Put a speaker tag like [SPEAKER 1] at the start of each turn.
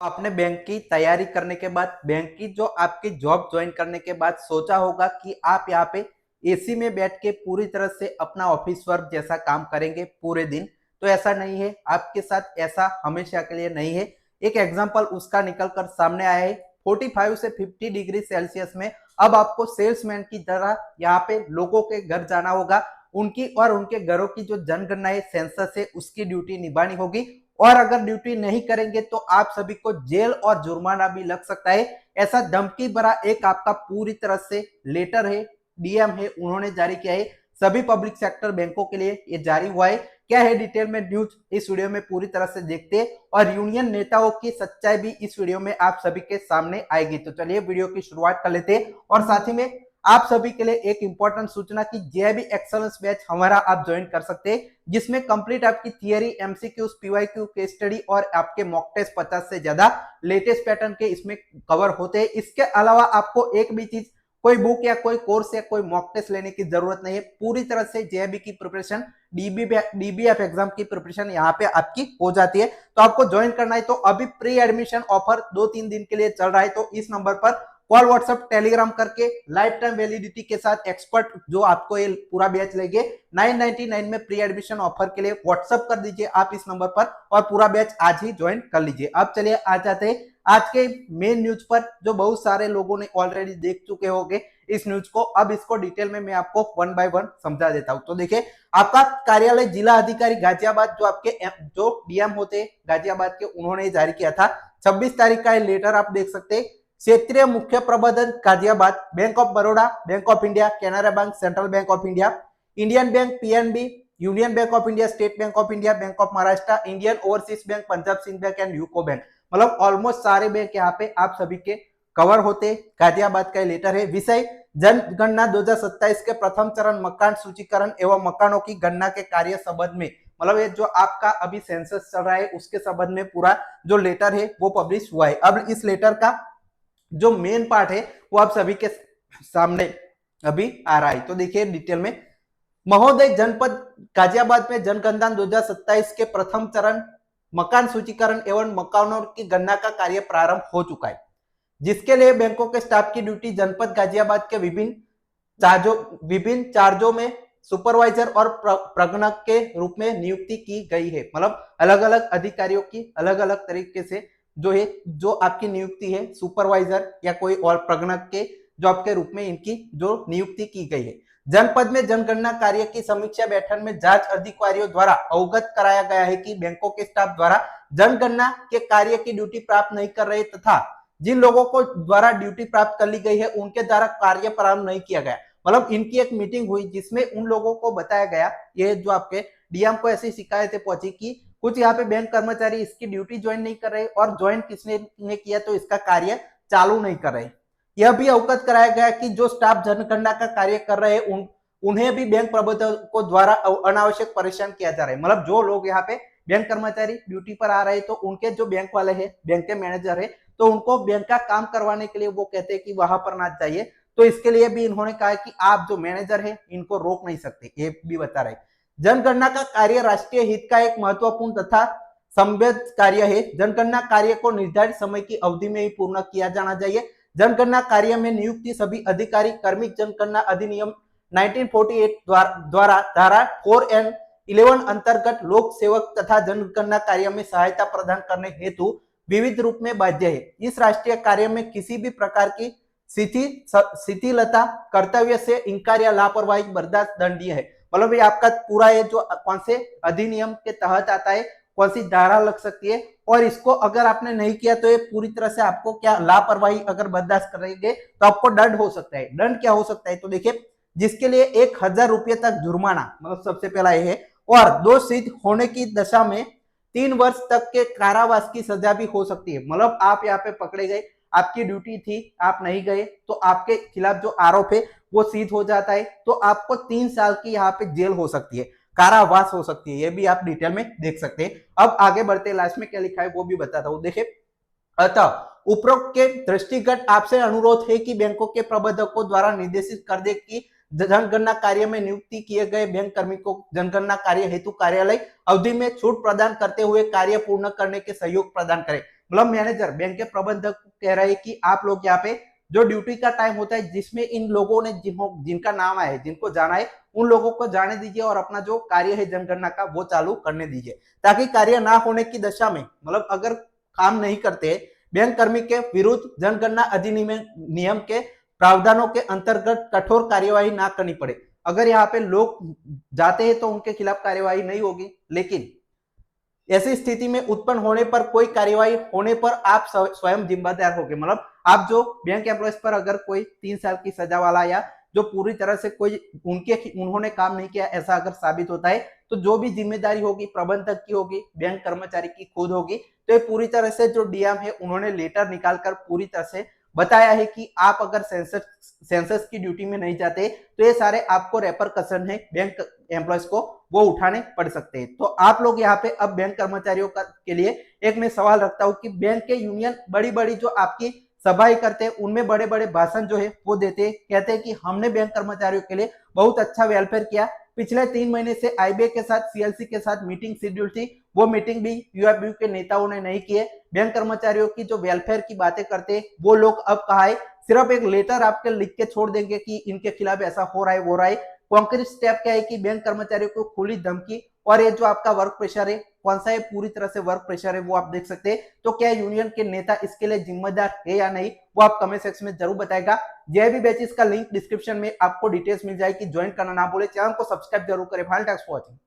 [SPEAKER 1] आपने बैंक की तैयारी करने के बाद, बैंक की जो आपकी जॉब ज्वाइन करने के बाद सोचा होगा कि आप यहाँ पे एसी में बैठ के पूरी तरह से अपना ऑफिस वर्क जैसा काम करेंगे पूरे दिन। तो ऐसा नहीं है, आपके साथ ऐसा हमेशा के लिए नहीं है। एक एग्जांपल उसका निकल कर सामने आया है। 45 से 50 डिग्री सेल्सियस में अब आपको सेल्समैन की तरह यहाँ पे लोगों के घर जाना होगा, उनकी और उनके घरों की जो जनगणना है, सेंसस है, उसकी ड्यूटी निभानी होगी। और अगर ड्यूटी नहीं करेंगे तो आप सभी को जेल और जुर्माना भी लग सकता है। ऐसा धमकी भरा एक आपका पूरी तरह से लेटर है, डीएम है, उन्होंने जारी किया है। सभी पब्लिक सेक्टर बैंकों के लिए ये जारी हुआ है। क्या है डिटेल में न्यूज, इस वीडियो में पूरी तरह से देखते हैं और यूनियन नेताओं की सच्चाई भी इस वीडियो में आप सभी के सामने आएगी। तो चलिए वीडियो की शुरुआत कर लेते हैं। और साथ ही में आप सभी के लिए एक इंपॉर्टेंट सूचना की जेबी एक्सेलेंस बैच हमारा आप ज्वाइन कर सकते हैं, जिसमें कंप्लीट आपकी theory, MCQs, PYQ, case study और आपके मॉक टेस्ट 50 से ज्यादा लेटेस्ट पैटर्न के इसमें कवर होते हैं। इसके अलावा आपको एक भी चीज, कोई बुक या कोई कोर्स या कोई मॉक टेस्ट लेने की जरूरत नहीं है। पूरी तरह से जेबी की प्रिपरेशन, डीबीएफ एग्जाम की प्रिपरेशन यहाँ पे आपकी हो जाती है। तो आपको ज्वाइन करना है तो अभी प्री एडमिशन ऑफर 2-3 दिन के लिए चल रहा है। तो इस नंबर पर कॉल, व्हाट्सएप, टेलीग्राम करके लाइफ टाइम वैलिडिटी के साथ एक्सपर्ट जो आपको ये पूरा बैच लेंगे 999 में प्री एडमिशन ऑफर के लिए व्हाट्सएप कर दीजिए आप इस नंबर पर और पूरा बैच आज ही ज्वाइन कर लीजिए। अब चलिए आ जाते हैं आज के मेन न्यूज पर, जो बहुत सारे लोगों ने ऑलरेडी देख चुके होंगे इस न्यूज को। अब इसको डिटेल में मैं आपको 1 बाय 1 समझा देता हूं। तो देखिए, आपका कार्यालय जिला अधिकारी गाजियाबाद, जो आपके जो डीएम होते गाजियाबाद के, उन्होंने जारी किया था 26 तारीख का लेटर आप देख सकते हैं। क्षेत्रीय मुख्य प्रबंधन Ghaziabad, Bank of Baroda, Bank of India, Canara Bank, Central Bank of India, Indian Bank, PNB, Union Bank of India, State Bank of India, Bank of Maharashtra, Indian Overseas Bank, Punjab Sind Bank and UCO Bank, मतलब almost सारे bank यहाँ पे आप सभी के cover होते। गाजियाबाद का letter है। विषय जनगणना 2027 के प्रथम चरण मकान सूचीकरण एवं मकानों की गणना के कार्य संबंध में, मतलब ये जो आपका अभी सेंसस चल रहा है उसके संबंध में पूरा जो लेटर है वो पब्लिश हुआ है। अब इस लेटर का जो मेन पार्ट है वो आप सभी के सामने अभी आ रहा है। तो देखिए डिटेल में, महोदय, जनपद गाजियाबाद में जनगणना 2027 के प्रथम चरण मकान सूचीकरण एवं मकानों की गणना का कार्य प्रारंभ हो चुका है, जिसके लिए बैंकों के स्टाफ की ड्यूटी जनपद गाजियाबाद के विभिन्न चार्जों में सुपरवाइजर और प्रगणक के रूप में नियुक्ति की गई है। मतलब अलग अलग अधिकारियों की अलग अलग तरीके से जो है, जो आपकी नियुक्ति है सुपरवाइजर या कोई और प्रगणक के जॉब के रूप में इनकी जो नियुक्ति की गई है। जनपद में जनगणना कार्य की समीक्षा बैठक में जांच अधिकारियों द्वारा अवगत कराया गया है कि बैंकों के स्टाफ द्वारा जनगणना के कार्य की ड्यूटी प्राप्त नहीं कर रहे तथा जिन लोगों को द्वारा ड्यूटी प्राप्त कर ली गई है उनके द्वारा कार्य प्रारंभ नहीं किया गया। मतलब इनकी एक मीटिंग हुई जिसमें उन लोगों को बताया गया, ये जो आपके डीएम को ऐसी शिकायतें पहुंची कि कुछ यहाँ पे बैंक कर्मचारी इसकी ड्यूटी ज्वाइन नहीं कर रहे और ज्वाइन किसने ने किया तो इसका कार्य चालू नहीं कर रहे। यह भी अवगत कराया गया कि जो स्टाफ जनगणना का कार्य कर रहे हैं उन्हें भी बैंक प्रबंधकों द्वारा अनावश्यक परेशान किया जा रहा है। मतलब जो लोग यहाँ पे बैंक कर्मचारी ड्यूटी पर आ रहे हैं तो उनके जो बैंक वाले हैं, बैंक के मैनेजर है, तो उनको बैंक का काम करवाने के लिए वो कहते हैं कि वहां पर ना जाइए। तो इसके लिए भी इन्होंने कहा कि आप जो मैनेजर है इनको रोक नहीं सकते, ये भी बता रहे। जनगणना का कार्य राष्ट्रीय हित का एक महत्वपूर्ण तथा संवेद कार्य है। जनगणना कार्य को निर्धारित समय की अवधि में ही पूर्ण किया जाना चाहिए। जनगणना कार्य में नियुक्ति सभी अधिकारी कार्मिक जनगणना अधिनियम 1948 द्वारा धारा 4 एंड 11 अंतर्गत लोक सेवक तथा जनगणना कार्य में सहायता प्रदान करने हेतु विविध रूप में बाध्य है। इस राष्ट्रीय कार्य में किसी भी प्रकार की शिथिलता, कर्तव्य से इंकार या लापरवाही बर्दाश्त दंडनीय है। मतलब ये आपका पूरा ये जो कौन से अधिनियम के तहत आता है, कौन सी धारा लग सकती है, और इसको अगर आपने नहीं किया तो ये पूरी तरह से आपको क्या लापरवाही अगर बर्दाश्त करेंगे तो आपको दंड हो सकता है। दंड क्या हो सकता है तो देखिए, जिसके लिए 1000 रुपये तक जुर्माना, मतलब सबसे पहला ये है, और दोष सिद्ध होने की दशा में 3 वर्ष तक के कारावास की सजा भी हो सकती है। मतलब आप यहाँ पे पकड़े गए, आपकी ड्यूटी थी, आप नहीं गए तो आपके खिलाफ जो आरोप है वो सिद्ध हो जाता है, तो आपको 3 साल की यहाँ पे जेल हो सकती है, कारावास हो सकती है। ये भी आप डिटेल में देख सकते हैं। अब आगे बढ़ते, लास्ट में क्या लिखा है वो भी बताता हूँ। देखिए, अतः उपरोक्त के दृष्टिगत आपसे अनुरोध है कि बैंकों के प्रबंधकों द्वारा निर्देशित कर दे कि जनगणना कार्य में नियुक्ति किए गए बैंक कर्मी को जनगणना कार्य हेतु कार्यालय अवधि में छूट प्रदान करते हुए कार्य पूर्ण करने के सहयोग प्रदान करें। मतलब मैनेजर बैंक के प्रबंधक कह रहे हैं कि आप लोग यहाँ पे जो ड्यूटी का टाइम होता है जिसमें इन लोगों ने जिनका नाम आया है, जिनको जाना है, उन लोगों को जाने दीजिए और अपना जो कार्य है जनगणना का वो चालू करने दीजिए, ताकि कार्य ना होने की दशा में, मतलब अगर काम नहीं करते बैंक कर्मी के विरुद्ध जनगणना अधिनियम नियम के प्रावधानों के अंतर्गत कठोर कार्यवाही ना करनी पड़े। अगर यहाँ पे लोग जाते हैं तो उनके खिलाफ कार्यवाही नहीं होगी, लेकिन ऐसी स्थिति में उत्पन्न होने पर, कोई कार्यवाही होने पर आप स्वयं जिम्मेदार होंगे। मतलब आप जो बैंक एम्प्लॉयज पर अगर कोई 3 साल की सजा वाला या जो पूरी तरह से कोई उन्होंने काम नहीं किया ऐसा अगर साबित होता है, तो जो भी जिम्मेदारी होगी प्रबंधक की होगी, बैंक कर्मचारी की खुद होगी। तो ये पूरी तरह से जो डीएम है उन्होंने लेटर निकालकर पूरी तरह से बताया है कि आप अगर सेंसस की ड्यूटी में नहीं जाते तो ये सारे आपको रेपरकशन है बैंक एम्प्लॉयज को वो उठाने पड़ सकते हैं। तो आप लोग यहाँ पे अब बैंक कर्मचारियों के लिए एक मैं सवाल रखता हूँ कि बैंक के यूनियन बड़ी बड़ी जो आपकी सभाएं करते हैं उनमें बड़े बड़े भाषण जो है वो देते हैं, कहते हैं कि हमने बैंक कर्मचारियों के लिए बहुत अच्छा वेलफेयर किया। पिछले 3 महीने से आईबीए के साथ सीएलसी के साथ मीटिंग शेड्यूल थी, वो मीटिंग भी यूएफबी के नेताओं ने नहीं किए। बैंक कर्मचारियों की जो वेलफेयर की बातें करते हैं वो लोग अब कहा है सिर्फ एक लेटर आपके लिख के छोड़ देंगे कि इनके खिलाफ ऐसा हो रहा है वो रहा है। कॉन्क्रीट स्टेप क्या है कि बैंक कर्मचारियों को खुली धमकी, और ये जो आपका वर्क प्रेशर है कौन सा है, पूरी तरह से वर्क प्रेशर है वो आप देख सकते हैं। तो क्या यूनियन के नेता इसके लिए जिम्मेदार है या नहीं, वो आप कमेंट सेक्शन में जरूर बताएगा। जेबी बैचेस का लिंक डिस्क्रिप्शन में आपको डिटेल्स मिल जाएगी, ज्वाइन करना ना भूले, चैनल को सब्सक्राइब जरूर करें। Final tax for watching.